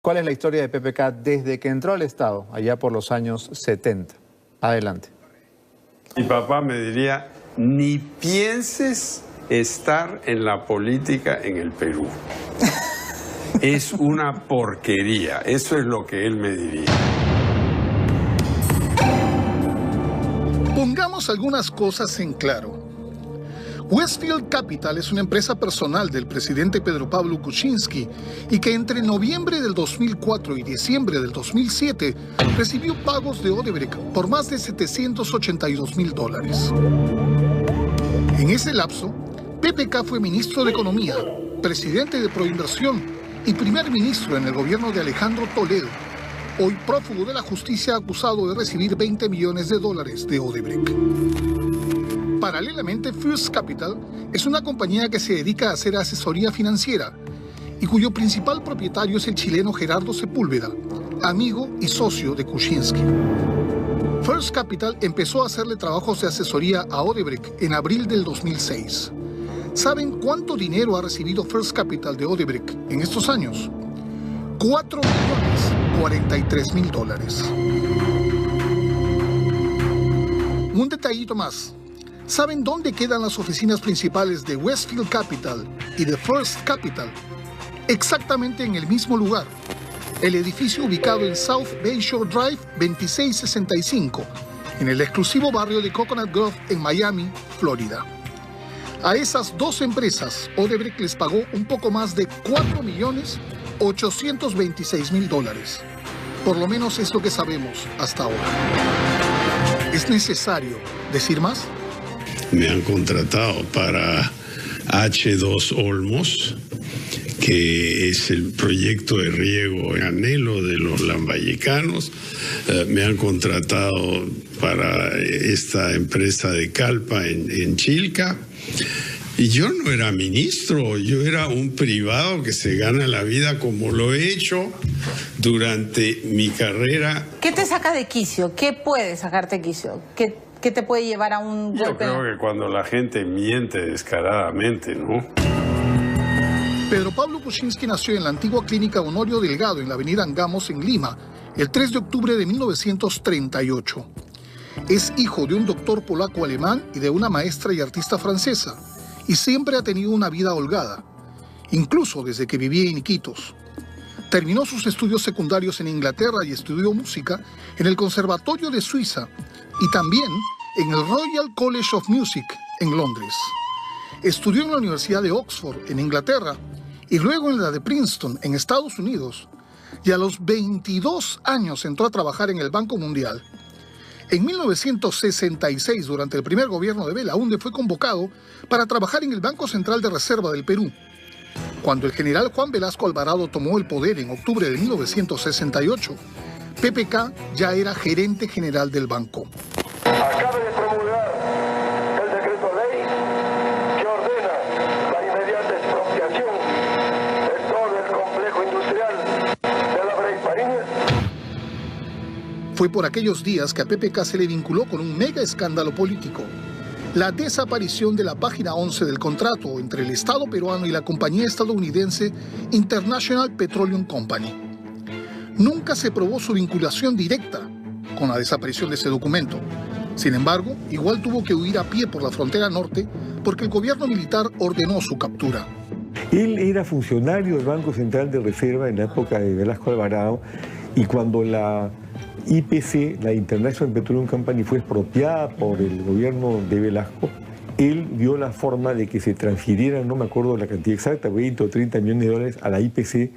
¿Cuál es la historia de PPK desde que entró al Estado, allá por los años 70? Adelante. Mi papá me diría, ni pienses estar en la política en el Perú. Es una porquería, eso es lo que él me diría. Pongamos algunas cosas en claro. Westfield Capital es una empresa personal del presidente Pedro Pablo Kuczynski y que entre noviembre del 2004 y diciembre del 2007 recibió pagos de Odebrecht por más de $782.000. En ese lapso, PPK fue ministro de Economía, presidente de Proinversión y primer ministro en el gobierno de Alejandro Toledo, hoy prófugo de la justicia acusado de recibir $20 millones de Odebrecht. Paralelamente, First Capital es una compañía que se dedica a hacer asesoría financiera y cuyo principal propietario es el chileno Gerardo Sepúlveda, amigo y socio de Kuczynski. First Capital empezó a hacerle trabajos de asesoría a Odebrecht en abril del 2006. ¿Saben cuánto dinero ha recibido First Capital de Odebrecht en estos años? $4.043.000. Un detallito más. ¿Saben dónde quedan las oficinas principales de Westfield Capital y de First Capital? Exactamente en el mismo lugar. El edificio ubicado en South Bayshore Drive 2665, en el exclusivo barrio de Coconut Grove en Miami, Florida. A esas dos empresas, Odebrecht les pagó un poco más de $4.826.000. Por lo menos es lo que sabemos hasta ahora. ¿Es necesario decir más? Me han contratado para H2 Olmos, que es el proyecto de riego en anhelo de los lambayecanos. Me han contratado para esta empresa de Calpa en Chilca. Y yo no era ministro, yo era un privado que se gana la vida como lo he hecho durante mi carrera. ¿Qué te saca de quicio? ¿Qué puede sacarte de quicio? ¿Qué te puede llevar a un golpe? Yo creo que cuando la gente miente descaradamente, ¿no? Pedro Pablo Kuczynski nació en la antigua clínica Honorio Delgado en la avenida Angamos en Lima, el 3 de octubre de 1938. Es hijo de un doctor polaco-alemán y de una maestra y artista francesa, y siempre ha tenido una vida holgada, incluso desde que vivía en Iquitos. Terminó sus estudios secundarios en Inglaterra y estudió música en el Conservatorio de Suiza y también en el Royal College of Music en Londres. Estudió en la Universidad de Oxford en Inglaterra y luego en la de Princeton en Estados Unidos, y a los 22 años entró a trabajar en el Banco Mundial. En 1966, durante el primer gobierno de Belaúnde, fue convocado para trabajar en el Banco Central de Reserva del Perú. Cuando el general Juan Velasco Alvarado tomó el poder en octubre de 1968, PPK ya era gerente general del banco. Acaba de promulgar el decreto ley que ordena la inmediata expropiación de todo el complejo industrial de la Breitbariña. Fue por aquellos días que a PPK se le vinculó con un mega escándalo político: la desaparición de la página 11 del contrato entre el Estado peruano y la compañía estadounidense International Petroleum Company. Nunca se probó su vinculación directa con la desaparición de ese documento. Sin embargo, igual tuvo que huir a pie por la frontera norte porque el gobierno militar ordenó su captura. Él era funcionario del Banco Central de Reserva en la época de Velasco Alvarado, y cuando la IPC, la International Petroleum Company, fue expropiada por el gobierno de Velasco, él vio la forma de que se transfirieran, no me acuerdo la cantidad exacta, 20 o 30 millones de dólares a la IPC,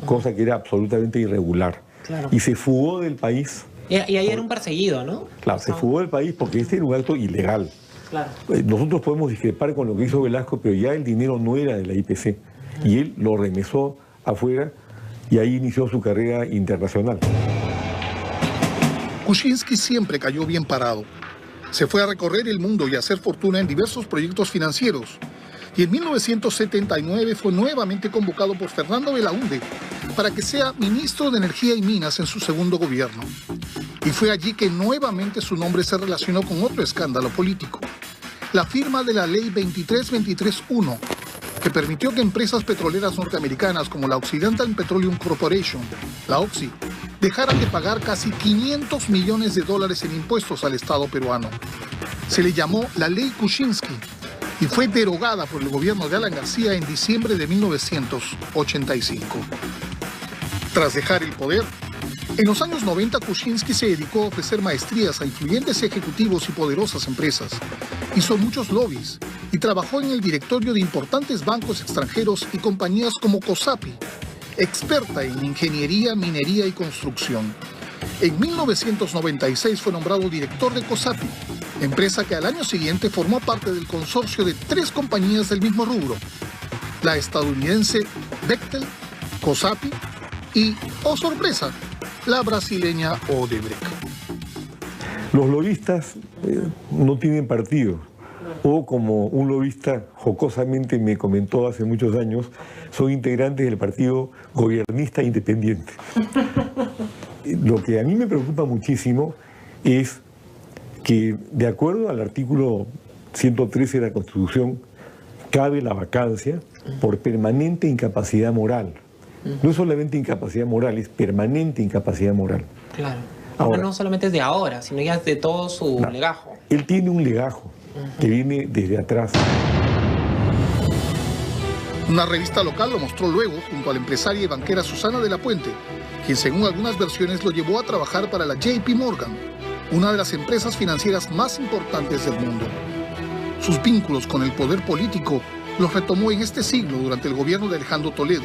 cosa que era absolutamente irregular. Claro. Y se fugó del país. Y ahí era un perseguido, ¿no? Claro, se fugó del país porque este era un acto ilegal. Claro. Nosotros podemos discrepar con lo que hizo Velasco, pero ya el dinero no era de la IPC. Y él lo remesó afuera y ahí inició su carrera internacional. Kuczynski siempre cayó bien parado. Se fue a recorrer el mundo y a hacer fortuna en diversos proyectos financieros. Y en 1979 fue nuevamente convocado por Fernando Belaúnde para que sea ministro de Energía y Minas en su segundo gobierno. Y fue allí que nuevamente su nombre se relacionó con otro escándalo político: la firma de la Ley 2323-1, que permitió que empresas petroleras norteamericanas como la Occidental Petroleum Corporation, la OXY, dejaran de pagar casi 500 millones de dólares en impuestos al Estado peruano. Se le llamó la Ley Kuczynski y fue derogada por el gobierno de Alan García en diciembre de 1985. Tras dejar el poder, en los años 90 Kuczynski se dedicó a ofrecer maestrías a influyentes ejecutivos y poderosas empresas. Hizo muchos lobbies y trabajó en el directorio de importantes bancos extranjeros y compañías como COSAPI, experta en ingeniería, minería y construcción. En 1996 fue nombrado director de COSAPI, empresa que al año siguiente formó parte del consorcio de 3 compañías del mismo rubro: la estadounidense Bechtel, COSAPI y, oh sorpresa, la brasileña Odebrecht. Los lobistas no tienen partido, o como un lobista jocosamente me comentó hace muchos años, son integrantes del partido gobiernista independiente. Lo que a mí me preocupa muchísimo es que, de acuerdo al artículo 113 de la Constitución, cabe la vacancia por permanente incapacidad moral. No solamente incapacidad moral, es permanente incapacidad moral. Claro. Ahora, no solamente es de ahora, sino ya es de todo su legajo. Él tiene un legajo que viene desde atrás. Una revista local lo mostró luego junto a la empresaria y banquera Susana de la Puente, quien según algunas versiones lo llevó a trabajar para la JP Morgan, una de las empresas financieras más importantes del mundo. Sus vínculos con el poder político los retomó en este siglo durante el gobierno de Alejandro Toledo.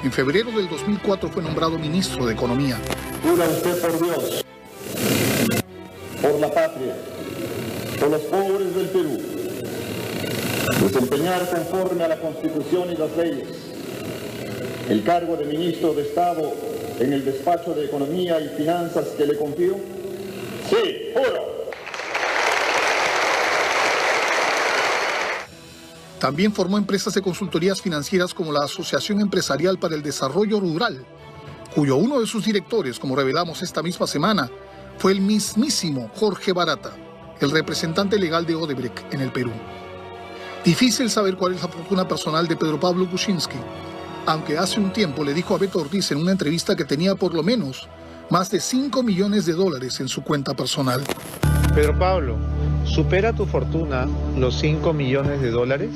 En febrero del 2004 fue nombrado ministro de Economía. Jura usted por Dios, por la patria, por los pobres del Perú, desempeñar conforme a la Constitución y las leyes el cargo de ministro de Estado en el despacho de Economía y Finanzas que le confío? Sí, juro. También formó empresas de consultorías financieras como la Asociación Empresarial para el Desarrollo Rural, cuyo uno de sus directores, como revelamos esta misma semana, fue el mismísimo Jorge Barata, el representante legal de Odebrecht en el Perú. Difícil saber cuál es la fortuna personal de Pedro Pablo Kuczynski, aunque hace un tiempo le dijo a Beto Ortiz en una entrevista que tenía por lo menos más de 5 millones de dólares en su cuenta personal. Pedro Pablo, ¿supera tu fortuna los 5 millones de dólares?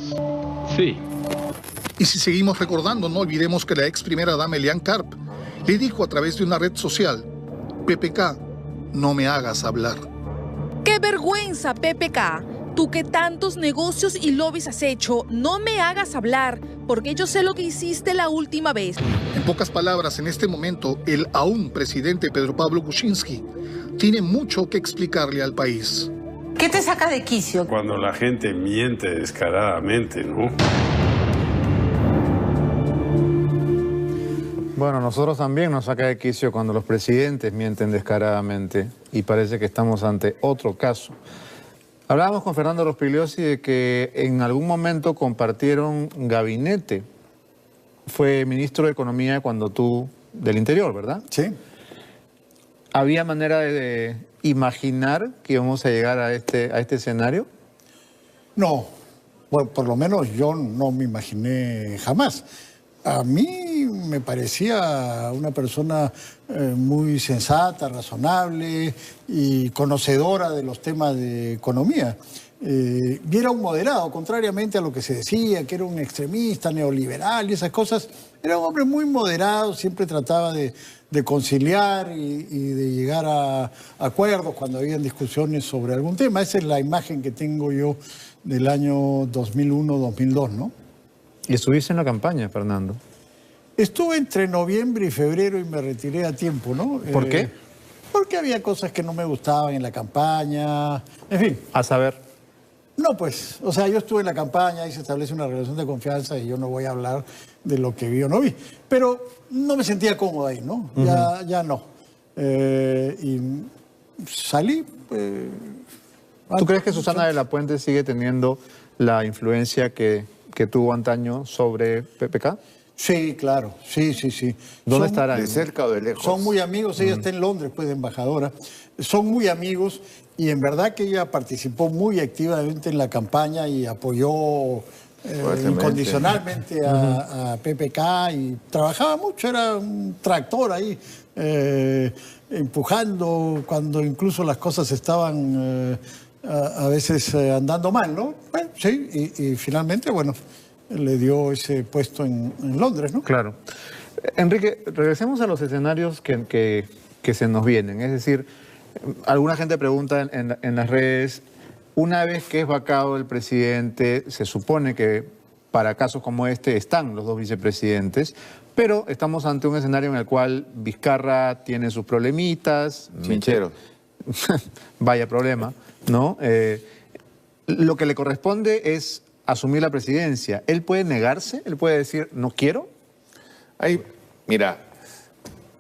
Sí. Y si seguimos recordando, no olvidemos que la ex primera dama Elian Karp le dijo a través de una red social: PPK, no me hagas hablar. ¡Qué vergüenza, PPK! Tú que tantos negocios y lobbies has hecho, no me hagas hablar, porque yo sé lo que hiciste la última vez. En pocas palabras, en este momento, el aún presidente Pedro Pablo Kuczynski tiene mucho que explicarle al país. ¿Qué te saca de quicio? Cuando la gente miente descaradamente, ¿no? Bueno, nosotros también nos saca de quicio cuando los presidentes mienten descaradamente y parece que estamos ante otro caso. Hablábamos con Fernando Rospigliosi de que en algún momento compartieron gabinete. Fue ministro de Economía cuando tú, del Interior, ¿verdad? Sí. ¿Había manera de imaginar que íbamos a llegar a este escenario? No, bueno, por lo menos yo no me imaginé jamás. A mí me parecía una persona muy sensata, razonable y conocedora de los temas de economía. Y era un moderado, contrariamente a lo que se decía, que era un extremista, neoliberal y esas cosas. Era un hombre muy moderado, siempre trataba de conciliar y de llegar a acuerdos cuando habían discusiones sobre algún tema. Esa es la imagen que tengo yo del año 2001-2002, ¿no? Y estuviste en la campaña, Fernando. Estuve entre noviembre y febrero y me retiré a tiempo, ¿no? ¿Por qué? Porque había cosas que no me gustaban en la campaña, en fin. A saber. No, pues, o sea, yo estuve en la campaña y se establece una relación de confianza y yo no voy a hablar de lo que vi o no vi. Pero no me sentía cómodo ahí, ¿no? Ya no. Y salí. ¿Tú crees que Susana de la Puente sigue teniendo la influencia que tuvo antaño sobre PPK? Sí, claro, sí. ¿Dónde estará? ¿De cerca o de lejos? Son muy amigos, ella está en Londres, pues, de embajadora. Son muy amigos y en verdad que ella participó muy activamente en la campaña y apoyó incondicionalmente a PPK y trabajaba mucho, era un tractor ahí, empujando cuando incluso las cosas estaban a veces andando mal, ¿no? Bueno, sí, y finalmente, bueno, le dio ese puesto en Londres, ¿no? Claro. Enrique, regresemos a los escenarios que se nos vienen. Es decir, alguna gente pregunta en las redes, una vez que es vacado el presidente, se supone que para casos como este están los dos vicepresidentes, pero estamos ante un escenario en el cual Vizcarra tiene sus problemitas. Chinchero. Vaya problema, ¿no? Lo que le corresponde es asumir la presidencia. ¿Él puede negarse? ¿Él puede decir, no quiero? Mira,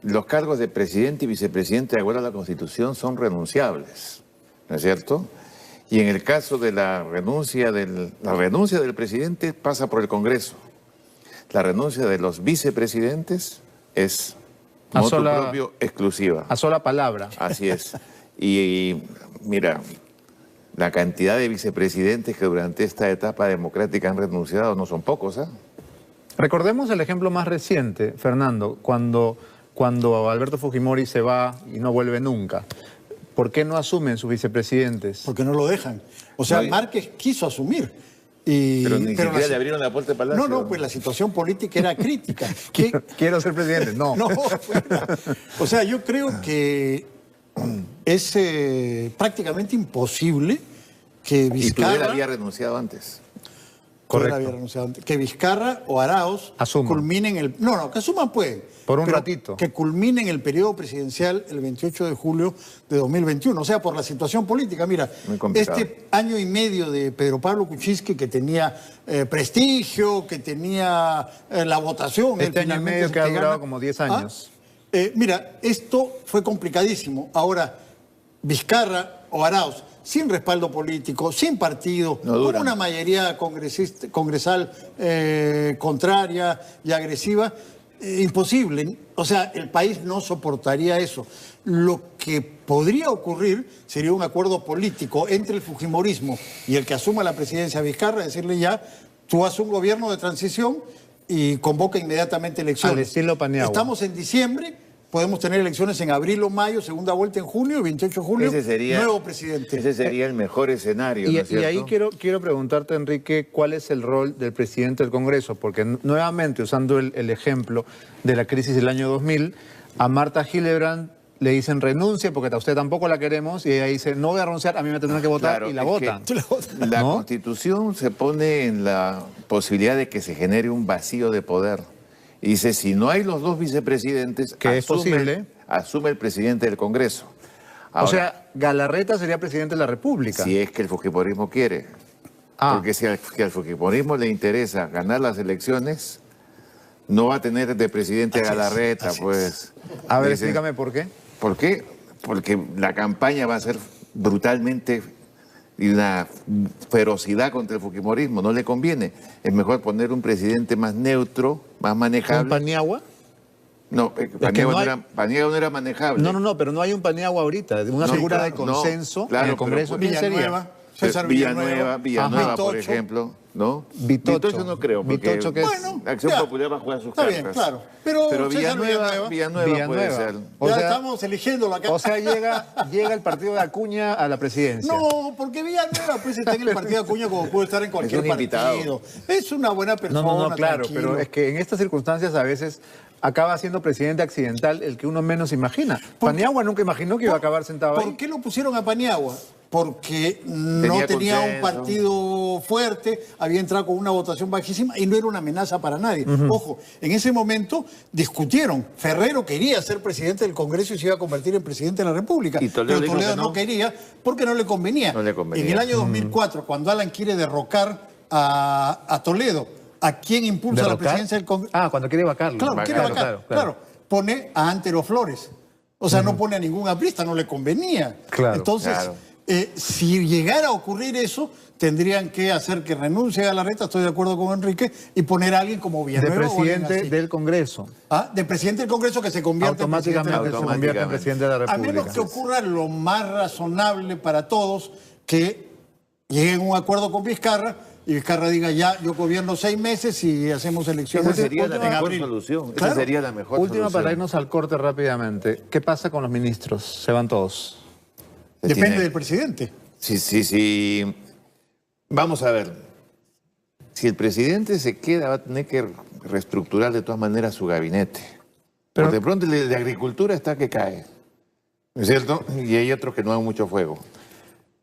los cargos de presidente y vicepresidente, de acuerdo a la Constitución, son renunciables, ¿no es cierto? Y en el caso de la renuncia del presidente pasa por el Congreso. La renuncia de los vicepresidentes es motu propio exclusiva. A sola palabra. Así es. Y mira, la cantidad de vicepresidentes que durante esta etapa democrática han renunciado no son pocos, ¿eh? Recordemos el ejemplo más reciente, Fernando, cuando Alberto Fujimori se va y no vuelve nunca. ¿Por qué no asumen sus vicepresidentes? Porque no lo dejan. O sea, Márquez quiso asumir. Pero ni siquiera le abrieron la puerta al Palacio. No, pues la situación política era crítica. Quiero ser presidente, no. No, o sea, yo creo que es prácticamente imposible que Vizcarra... Y tú él había renunciado antes. Correcto. Había renunciado antes. Que Vizcarra o Arauz culminen el... No, que asuman pueden. Por un ratito. Que culminen el periodo presidencial el 28 de julio de 2021. O sea, por la situación política. Mira, este año y medio de Pedro Pablo Kuczynski, que tenía prestigio, que tenía la votación... Este año y medio que ha durado como 10 años. Mira, esto fue complicadísimo. Ahora, Vizcarra o Arauz, sin respaldo político, sin partido, con una mayoría congresal contraria y agresiva, imposible. O sea, el país no soportaría eso. Lo que podría ocurrir sería un acuerdo político entre el fujimorismo y el que asuma la presidencia Vizcarra, decirle ya, tú haces un gobierno de transición y convoca inmediatamente elecciones. Al estilo Paniagua. Estamos en diciembre. Podemos tener elecciones en abril o mayo, segunda vuelta en junio, 28 de julio, nuevo presidente. Ese sería el mejor escenario, ¿no es cierto? Y ahí quiero preguntarte, Enrique, ¿cuál es el rol del presidente del Congreso? Porque nuevamente, usando el ejemplo de la crisis del año 2000, a Marta Hillebrand le dicen renuncie porque a usted tampoco la queremos y ella dice no voy a renunciar, a mí me tendrán que votar y la votan. La Constitución se pone en la posibilidad de que se genere un vacío de poder. Y dice, si no hay los dos vicepresidentes, que es posible, asume el presidente del Congreso. Ahora, o sea, Galarreta sería presidente de la República. Si es que el fujimorismo quiere. Porque si al fujimorismo le interesa ganar las elecciones, no va a tener de presidente a Galarreta, pues. A ver, explícame por qué. ¿Por qué? Porque la campaña va a ser brutalmente y una ferocidad contra el fujimorismo, no le conviene. Es mejor poner un presidente más neutro, más manejable. ¿Un Paniagua? No, Paniagua no era manejable. No, pero no hay un Paniagua ahorita, una figura de consenso en el Congreso. ¿Quién sería? César Villanueva, por ejemplo, ¿no? Vitocho no creo, porque Vitocho, que es... Acción Popular va a jugar sus cartas. Está bien, claro. Pero Villanueva puede ser. Ya estamos eligiéndolo acá. O sea, llega el partido de Acuña a la presidencia. No, porque Villanueva pues está en el partido de Acuña como puede estar en cualquier partido. Es una buena persona. No, claro, tranquilo. pero es que en estas circunstancias a veces acaba siendo presidente accidental el que uno menos imagina. Paniagua nunca imaginó que iba a acabar sentado ahí. ¿Por qué lo pusieron a Paniagua? Porque no tenía un partido fuerte, había entrado con una votación bajísima y no era una amenaza para nadie. Ojo, en ese momento discutieron. Ferrero quería ser presidente del Congreso y se iba a convertir en presidente de la República. Pero Toledo no quería porque no le convenía. En el año 2004, cuando Alan quiere derrocar a Toledo, ¿a quién impulsa la presidencia del Congreso? Cuando quiere vacarlo. Claro, pone a Antero Flores. O sea, no pone a ningún aprista, no le convenía. Entonces... si llegara a ocurrir eso, tendrían que hacer que renuncie a Galarreta, estoy de acuerdo con Enrique, y poner a alguien como Villanueva. De presidente del Congreso. De presidente del Congreso que se convierte en presidente de la República. Se convierte en presidente de la República. A menos que ocurra lo más razonable para todos, que lleguen a un acuerdo con Vizcarra y Vizcarra diga ya, yo gobierno 6 meses y hacemos elecciones. Esa sería la en mejor abril. solución. Claro. Esa sería la mejor Última solución. para irnos al corte rápidamente. ¿Qué pasa con los ministros? ¿Se van todos? Depende del presidente. Sí. Vamos a ver. Si el presidente se queda, va a tener que reestructurar de todas maneras su gabinete. Pero Porque de pronto el de Agricultura está que cae. ¿No es cierto? Y hay otros que no dan mucho fuego.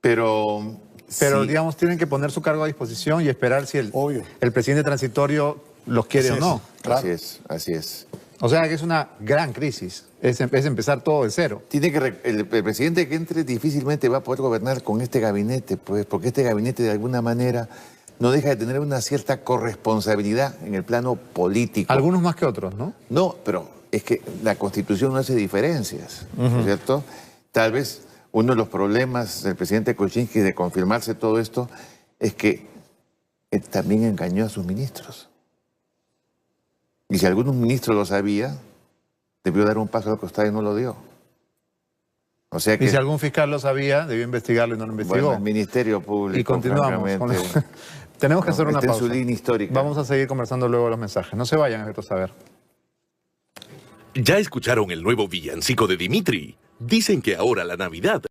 Pero sí, digamos, tienen que poner su cargo a disposición y esperar si el presidente transitorio los quiere o no. Claro. Así es. O sea que es una gran crisis. Es empezar todo de cero. Tiene que el presidente que entre difícilmente va a poder gobernar con este gabinete, pues, porque este gabinete de alguna manera no deja de tener una cierta corresponsabilidad en el plano político. Algunos más que otros, ¿no? No, pero es que la Constitución no hace diferencias, ¿no es cierto? Tal vez uno de los problemas del presidente Kuczynski de confirmarse todo esto es que él también engañó a sus ministros. Y si algunos ministros lo sabía, debió dar un paso al costado y no lo dio. O sea que, y si algún fiscal lo sabía, debió investigarlo y no lo investigó. bueno, el Ministerio Público, y continuamos. Tenemos que hacer una pausa. su línea histórica. Vamos a seguir conversando luego de los mensajes. No se vayan, Efecto Saber. ¿Ya escucharon el nuevo villancico de Dimitri? Dicen que ahora la Navidad